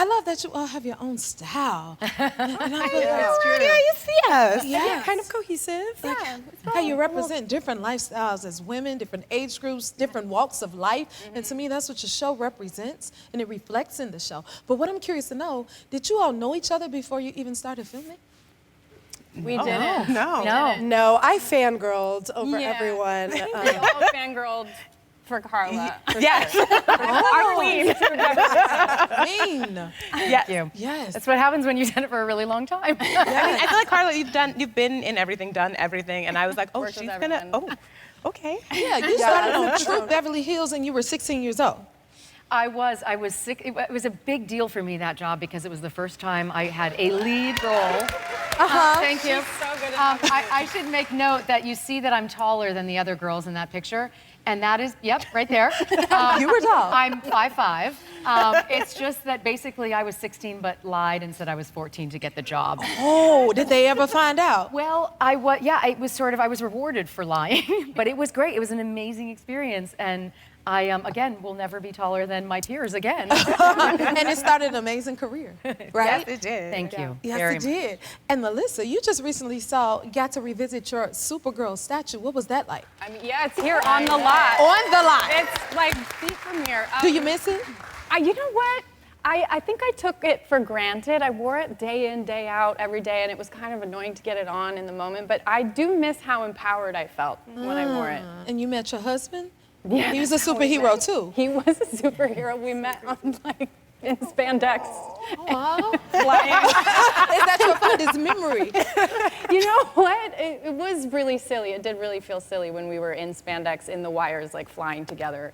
I love that you all have your own style. And I feel Yeah, you see us. Yeah, kind of cohesive. like how you represent different lifestyles as women, different age groups, different walks of life. And to me, that's what your show represents, and it reflects in the show. But what I'm curious to know, did you all know each other before you even started filming? We didn't. No, I fangirled over everyone. We all fangirled for Carla. Yes. Our queen. Queen. Yes. you. Yes. That's what happens when you've done it for a really long time. I mean, I feel like Carla, you've been in everything, done everything, and I was like, oh, Worked with she's gonna, everyone. okay. Yeah, you started on True Beverly Hills and you were 16 years old. I was sick. It was a big deal for me, that job, because it was the first time I had a lead role. Thank you. She's so good at I should make note that you see that I'm taller than the other girls in that picture. And that is, yep, right there. You were tall. I'm 5'5". It's just that basically I was 16 but lied and said I was 14 to get the job. Oh, did they ever find out? Well, it was sort of, I was rewarded for lying, but it was great. It was an amazing experience. And I, again, will never be taller than my peers again. And it started an amazing career, right? Yes, it did. Thank you. Yes, very it much. did. And Melissa, you just recently got to revisit your Supergirl statue. What was that like? I mean, yeah, it's here on the lot. On the lot. It's like feet from here. Do you miss it? You know what? I think I took it for granted. I wore it day in, day out, every day, and it was kind of annoying to get it on in the moment. But I do miss how empowered I felt when I wore it. And you met your husband? Yeah, He was a that's how we superhero met. too. He was a superhero. We met on in spandex. Wow. Flying. Is that your fondest memory? You know what? It was really silly. It did really feel silly when we were in spandex in the wires, like flying together.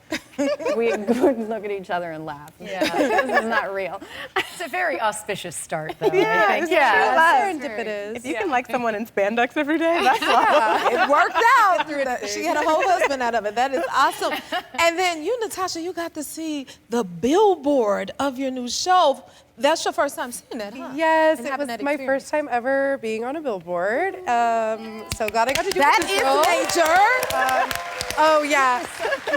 We would look at each other and laugh. Yeah, this is not real. It's a very auspicious start, though. Yeah, I think. Serendipitous. If you can like someone in spandex every day, that's awesome. It worked out. She had a whole husband out of it. That is awesome. And then you, Natasha, you got to see the billboard of your new show. That's your first time seeing that, huh? Yes, And it having was that my experience. first time ever being on a billboard. So glad I got to do That it. is major. Oh yeah,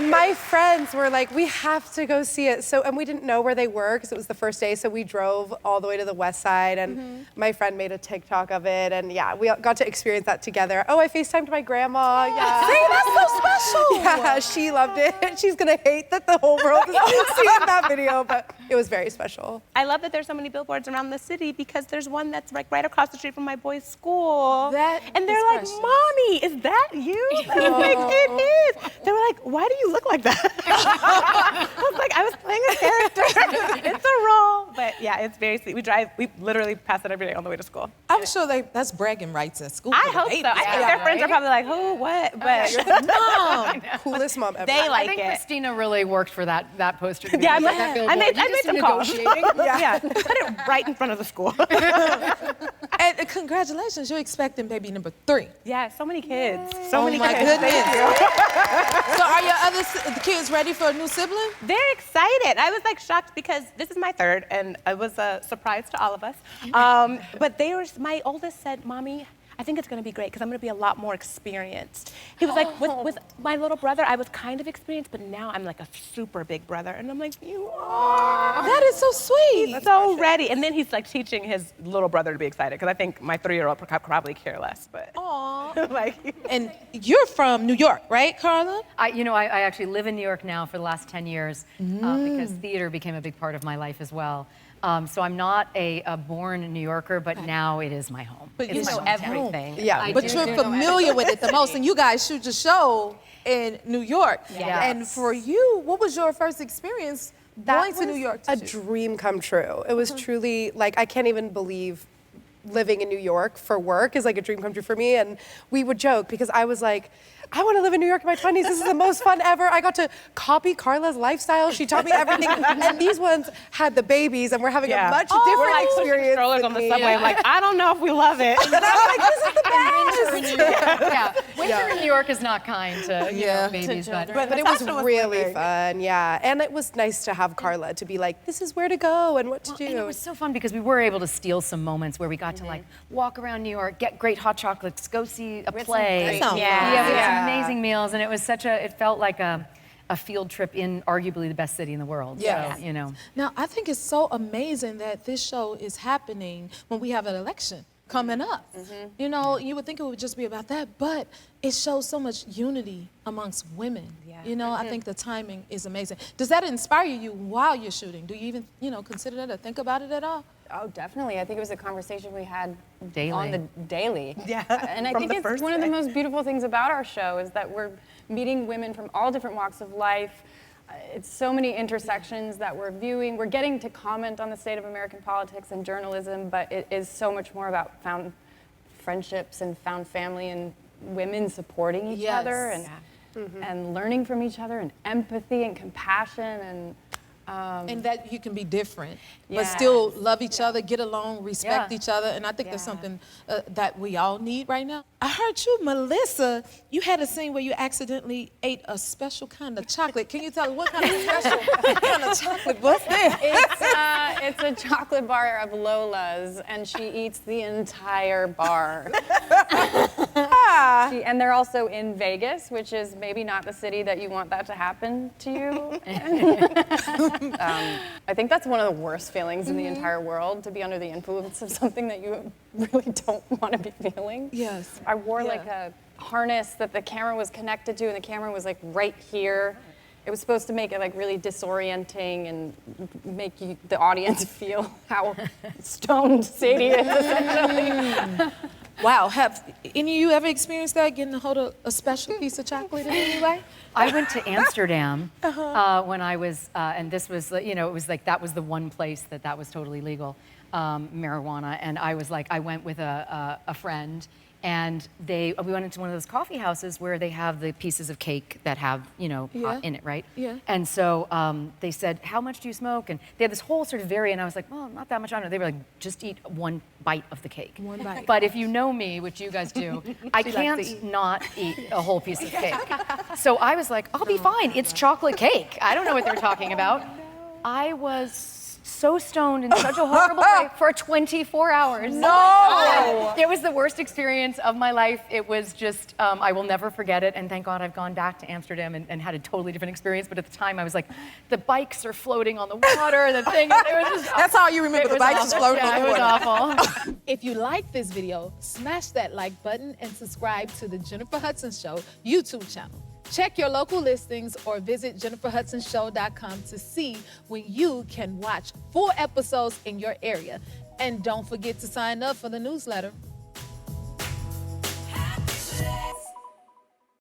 my friends were like, we have to go see it. So, and we didn't know where they were because it was the first day. So we drove all the way to the west side, and my friend made a TikTok of it, and yeah, we got to experience that together. Oh, I FaceTimed my grandma. Yeah. See, that's so special. Yeah, she loved it. She's gonna hate that the whole world is seeing that video, but it was very special. I love that there's so many billboards around the city because there's one that's like right across the street from my boy's school. And they're like, precious. Mommy, is that you? I was like, it is. They were like, why do you look like that? I was like, I was playing a character. It's a role. But yeah, it's very sweet. We literally pass it every day on the way to school. I'm sure that's bragging rights at school. I hope so. I think their friends are probably like, who, what? But Mom. Coolest mom ever. they like I think it. Christina really worked for that poster. To be Yeah, on that billboard. I made You just some calls. negotiating. Yeah, put it right in front of the school. And congratulations, you're expecting baby number 3. Yeah, so many kids. So many my kids. goodness. Thank you. So are your other kids ready for a new sibling? They're excited. I was like shocked because this is my third, and it was a surprise to all of us. But my oldest said, Mommy, I think it's going to be great because I'm going to be a lot more experienced. He was like, with my little brother, I was kind of experienced, but now I'm like a super big brother. And I'm like, you are. That is so sweet. He's so ready. And then he's like teaching his little brother to be excited because I think my 3-year-old could probably care less. But like, And you're from New York, right, Carla? I actually live in New York now for the last 10 years because theater became a big part of my life as well. So I'm not a born New Yorker, but now it is my home. But It's you my know hometown. everything. Yeah. But you're familiar with it the most, and you guys shoot your show in New York. Yes. And for you, what was your first experience going to New York to a shoot? dream come true. It was truly like, I can't even believe living in New York for work is like a dream come true for me. And we would joke because I was like, I want to live in New York in my 20s. This is the most fun ever. I got to copy Carla's lifestyle. She taught me everything. And these ones had the babies, and we're having a much different we're like pushing experience. strollers than on the me. subway. I'm like, I don't know if we love it. And I'm like, this is the best. Yeah, winter in New York is not kind to you know, babies, but But it was really fun, yeah. And it was nice to have Carla to be like, this is where to go and what to do. And it was so fun because we were able to steal some moments where we got to like walk around New York, get great hot chocolates, go see a play. That sounds Yeah, we had Yeah. some amazing meals, and it was it felt like a a field trip in arguably the best city in the world. Yes. So, you know. Now, I think it's so amazing that this show is happening when we have an election coming up. You know, you would think it would just be about that, but it shows so much unity amongst women. You know, I think the timing is amazing. Does that inspire you while you're shooting? Do you even, you know, consider that or think about it at all? Oh, definitely. I think it was a conversation we had Daily. on the daily. Yeah, And I from think the it's first one of the day. most beautiful things about our show is that we're meeting women from all different walks of life. It's so many intersections that we're viewing. We're getting to comment on the state of American politics and journalism, but it is so much more about found friendships and found family and women supporting each other and learning from each other and empathy and compassion And that you can be different, but Yes. still love each other, get along, respect Yeah. each other. And I think that's something that we all need right now. I heard you, Melissa, you had a scene where you accidentally ate a special kind of chocolate. Can you tell us what kind of special kind of chocolate was there? It's a chocolate bar of Lola's, and she eats the entire bar. And they're also in Vegas, which is maybe not the city that you want that to happen to you. I think that's one of the worst feelings in the entire world, to be under the influence of something that you really don't want to be feeling. Yes. I wore like a harness that the camera was connected to, and the camera was like right here. It was supposed to make it like really disorienting and make the audience feel how stoned Sadie is, essentially. Wow, have any of you ever experienced that, getting a hold of a special piece of chocolate in any way? I went to Amsterdam when I was, and this was, you know, it was like that was the one place that was totally legal, marijuana. And I was like, I went with a friend, and we went into one of those coffee houses where they have the pieces of cake that have, you know, pot in it, right? Yeah. And so they said, how much do you smoke? And they had this whole sort of variant. I was like, well, not that much. I don't know. They were like, just eat one bite of the cake. One bite. But if you know me, which you guys do, I can't not eat a whole piece of cake. So I was like, I'll be fine. It's chocolate cake. I don't know what they're talking about. I was so stoned in such a horrible way for 24 hours. No! It was the worst experience of my life. It was just, I will never forget it. And thank God I've gone back to Amsterdam and had a totally different experience. But at the time I was like, the bikes are floating on the water, the thing, it was just, That's all you remember, the bikes just floating on the water. It was awful. If you like this video, smash that like button and subscribe to the Jennifer Hudson Show YouTube channel. Check your local listings or visit jenniferhudsonshow.com to see when you can watch full episodes in your area. And don't forget to sign up for the newsletter.